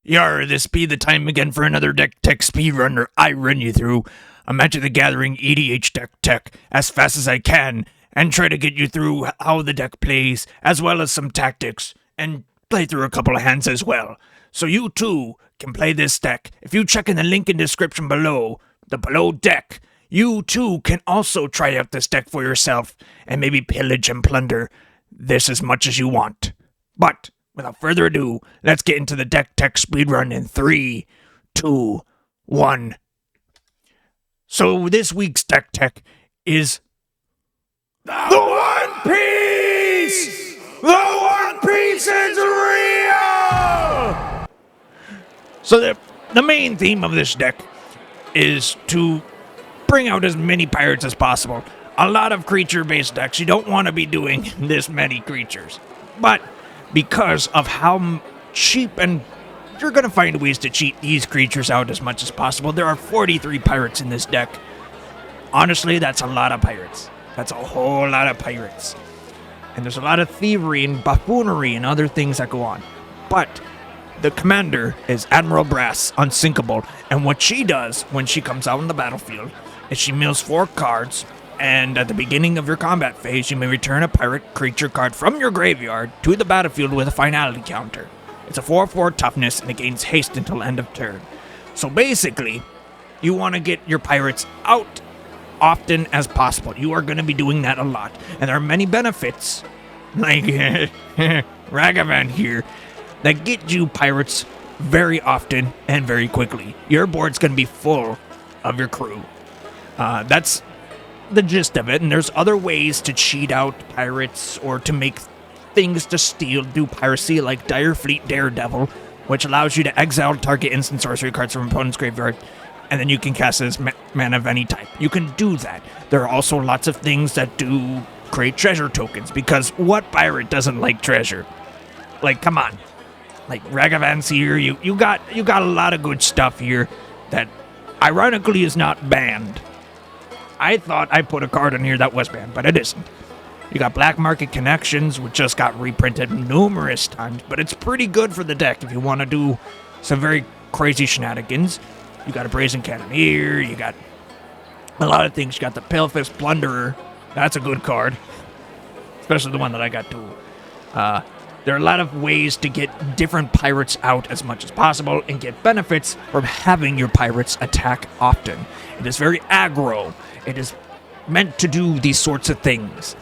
Yar, this be the time again for another deck tech speedrunner I run you through. I'm at the gathering EDH deck tech as fast as I can and try to get you through how the deck plays as well as some tactics and play through a couple of hands as well. So you too can play this deck. If you check in the link in the description below, the below deck, you too can also try out this deck for yourself and maybe pillage and plunder this as much as you want. But without further ado, let's get into the deck tech speedrun in 3, 2, 1. So this week's deck tech is the One Piece! The One Piece is real! So the main theme of this deck is to bring out as many pirates as possible. A lot of creature-based decks, you don't want to be doing this many creatures. But because of how cheap, and you're going to find ways to cheat these creatures out as much as possible. There are 43 pirates in this deck. Honestly, that's a lot of pirates. That's a whole lot of pirates. And there's a lot of thievery and buffoonery and other things that go on. But the commander is Admiral Brass, unsinkable, and what she does when she comes out on the battlefield is she mills 4 cards, and at the beginning of your combat phase, you may return a pirate creature card from your graveyard to the battlefield with a finality counter. It's a 4/4 toughness, and it gains haste until end of turn. So basically, you want to get your pirates out often as possible. You are going to be doing that a lot, and there are many benefits, like Ragavan here, that get you pirates very often and very quickly. Your board's going to be full of your crew. That's the gist of it, and there's other ways to cheat out pirates or to make things to steal, do piracy, like Dire Fleet Daredevil, which allows you to exile target instant sorcery cards from opponent's graveyard, and then you can cast it as mana of any type. You can do that. There are also lots of things that do create treasure tokens, because what pirate doesn't like treasure? Like, come on. Like, Ragavan's here, you got a lot of good stuff here that ironically is not banned. I thought I put a card in here that was banned, but it isn't. You got Black Market Connections, which just got reprinted numerous times, but it's pretty good for the deck if you want to do some very crazy shenanigans. You got a Brazen Cannoneer, you got a lot of things. You got the Palefist Plunderer. That's a good card, especially the one that I got too. There are a lot of ways to get different pirates out as much as possible and get benefits from having your pirates attack often. It is very aggro. It is meant to do these sorts of things.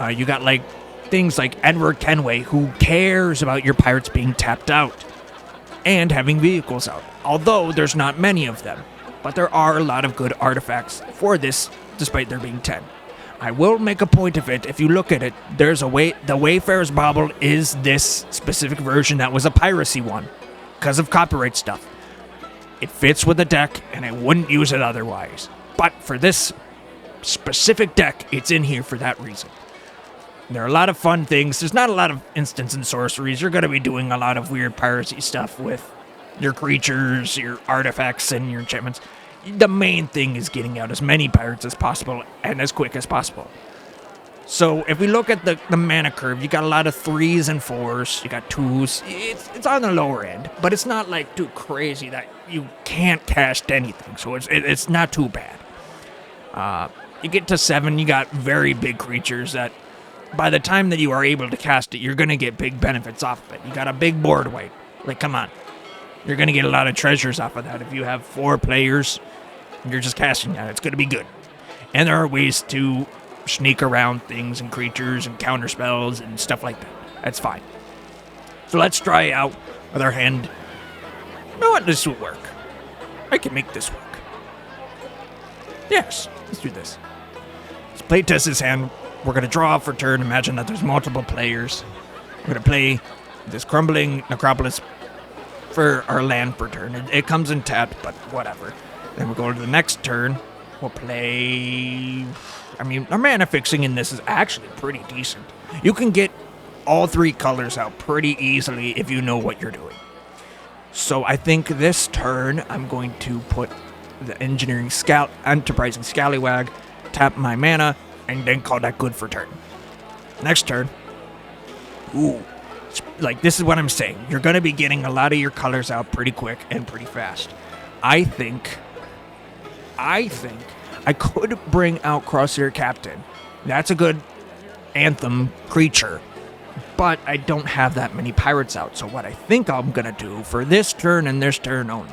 You got like things like Edward Kenway, who cares about your pirates being tapped out and having vehicles out. Although there's not many of them, but there are a lot of good artifacts for this, despite there being 10. I will make a point of it. If you look at it, there's a way. The Wayfarer's Bauble is this specific version that was a piracy one because of copyright stuff. It fits with the deck, and I wouldn't use it otherwise. But for this specific deck, it's in here for that reason. There are a lot of fun things. There's not a lot of instants and sorceries. You're going to be doing a lot of weird piracy stuff with your creatures, your artifacts, and your enchantments. The main thing is getting out as many pirates as possible and as quick as possible. So if we look at the mana curve, you got a lot of 3s and 4s. You got 2s. It's on the lower end, but it's not like too crazy that you can't cast anything. So it's not too bad. You get to 7, you got very big creatures that by the time that you are able to cast it, you're going to get big benefits off of it. You got a big board weight. Like, come on. You're going to get a lot of treasures off of that. If you have 4 players, you're just casting that. It's going to be good. And there are ways to sneak around things and creatures and counter spells and stuff like that. That's fine. So let's try out with our hand. You know what? This will work. I can make this work. Yes, let's do this. Let's play test this hand. We're going to draw for turn. Imagine that there's multiple players. We're going to play this Crumbling Necropolis for our land per turn. It comes in tapped, but whatever. Then we'll go to the next turn. We'll play... our mana fixing in this is actually pretty decent. You can get all 3 colors out pretty easily if you know what you're doing. So I think this turn, I'm going to put the Enterprising Scallywag, tap my mana, and then call that good for turn. Next turn, ooh, like, this is what I'm saying. You're going to be getting a lot of your colors out pretty quick and pretty fast. I think I could bring out Crosshair Captain. That's a good anthem creature. But I don't have that many pirates out. So what I think I'm going to do for this turn and this turn only,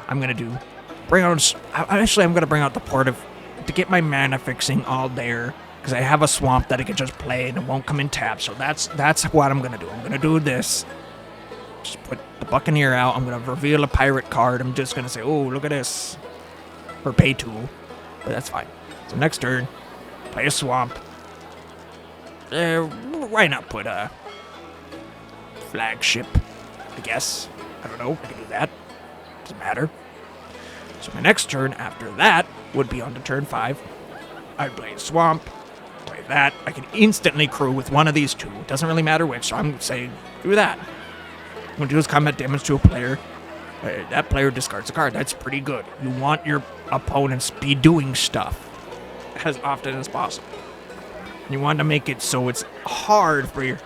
I'm going to bring out... Actually, I'm going to bring out the Port of... to get my mana fixing all there. Because I have a swamp that I can just play and it won't come in tap. So that's what I'm going to do. I'm going to do this. Just put the Buccaneer out. I'm going to reveal a pirate card. I'm just going to say, oh, look at this. Or pay 2. But that's fine. So next turn, play a swamp. Why not put a flagship, I guess. I don't know. I can do that. Doesn't matter. So my next turn after that would be on to turn 5. I'd play a swamp. Play that. I can instantly crew with one of these two. It doesn't really matter which, so I'm saying do that. I'm going to do is combat damage to a player. That player discards a card. That's pretty good. You want your opponents to be doing stuff as often as possible. You want to make it so it's hard for your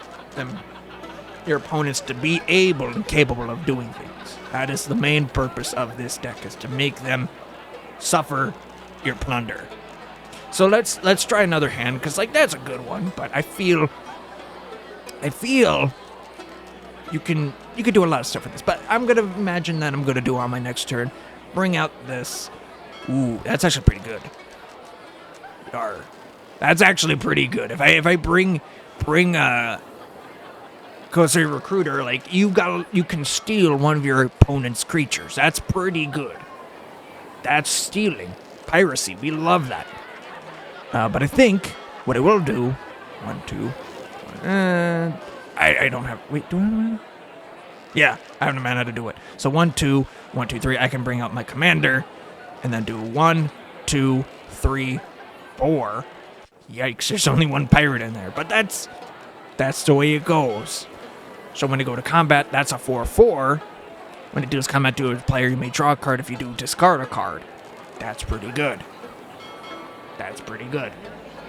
opponents to be able and capable of doing things. That is the main purpose of this deck, is to make them suffer your plunder. So let's try another hand, because like that's a good one, but I feel you can do a lot of stuff with this. But I'm gonna imagine that I'm gonna do on my next turn. Bring out this. Ooh, that's actually pretty good. Yar. That's actually pretty good. If I bring a Corsair Recruiter, like you can steal one of your opponent's creatures. That's pretty good. That's stealing. Piracy. We love that. But I think what I will do, 1, 2. I don't have. Wait, do I have mana? Yeah, I have the mana to do it. So 1, 2, 1, 2, 3. I can bring out my commander, and then do 1, 2, 3, 4. Yikes! There's only one pirate in there, but that's the way it goes. So when I go to combat, that's a 4/4. When it does combat to a player, you may draw a card. If you do, discard a card. That's pretty good. That's pretty good.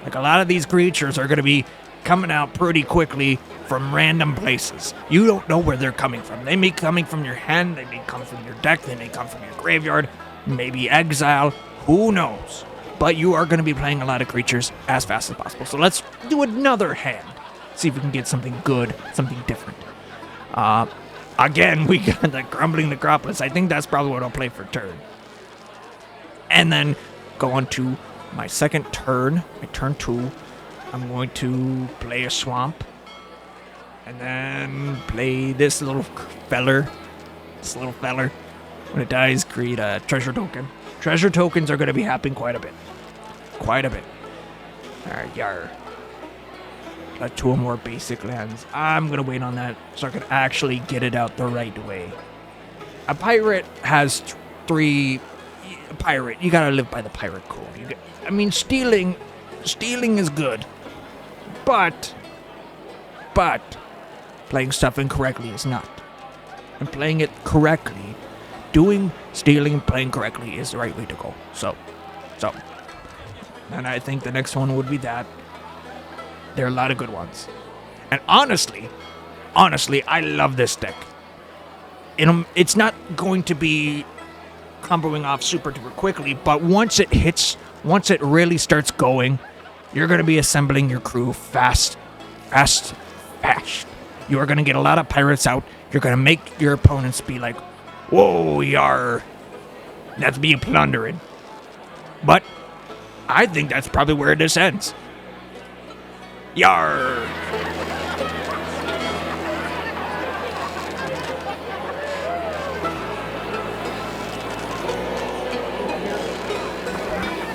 Like a lot of these creatures are going to be coming out pretty quickly from random places. You don't know where they're coming from. They may be coming from your hand. They may come from your deck. They may come from your graveyard. Maybe exile. Who knows? But you are going to be playing a lot of creatures as fast as possible. So let's do another hand. See if we can get something good, something different. Again, we got the Crumbling Necropolis. I think that's probably what I'll play for turn. And then go on to my second turn, my turn 2. I'm going to play a swamp. And then play this little feller. When it dies, create a treasure token. Treasure tokens are going to be happening quite a bit. Alright, yar. 2 more basic lands. I'm going to wait on that so I can actually get it out the right way. A pirate has 3... A pirate, you got to live by the pirate code. Stealing is good. But playing stuff incorrectly is not. And playing it correctly, stealing and playing correctly is the right way to go. So. And I think the next one would be that. There are a lot of good ones. And honestly, I love this deck. It's not going to be comboing off super duper quickly, but once it really starts going, you're going to be assembling your crew fast. You are going to get a lot of pirates out. You're going to make your opponents be like, whoa, yar. That's me plundering. But I think that's probably where this ends. Yar.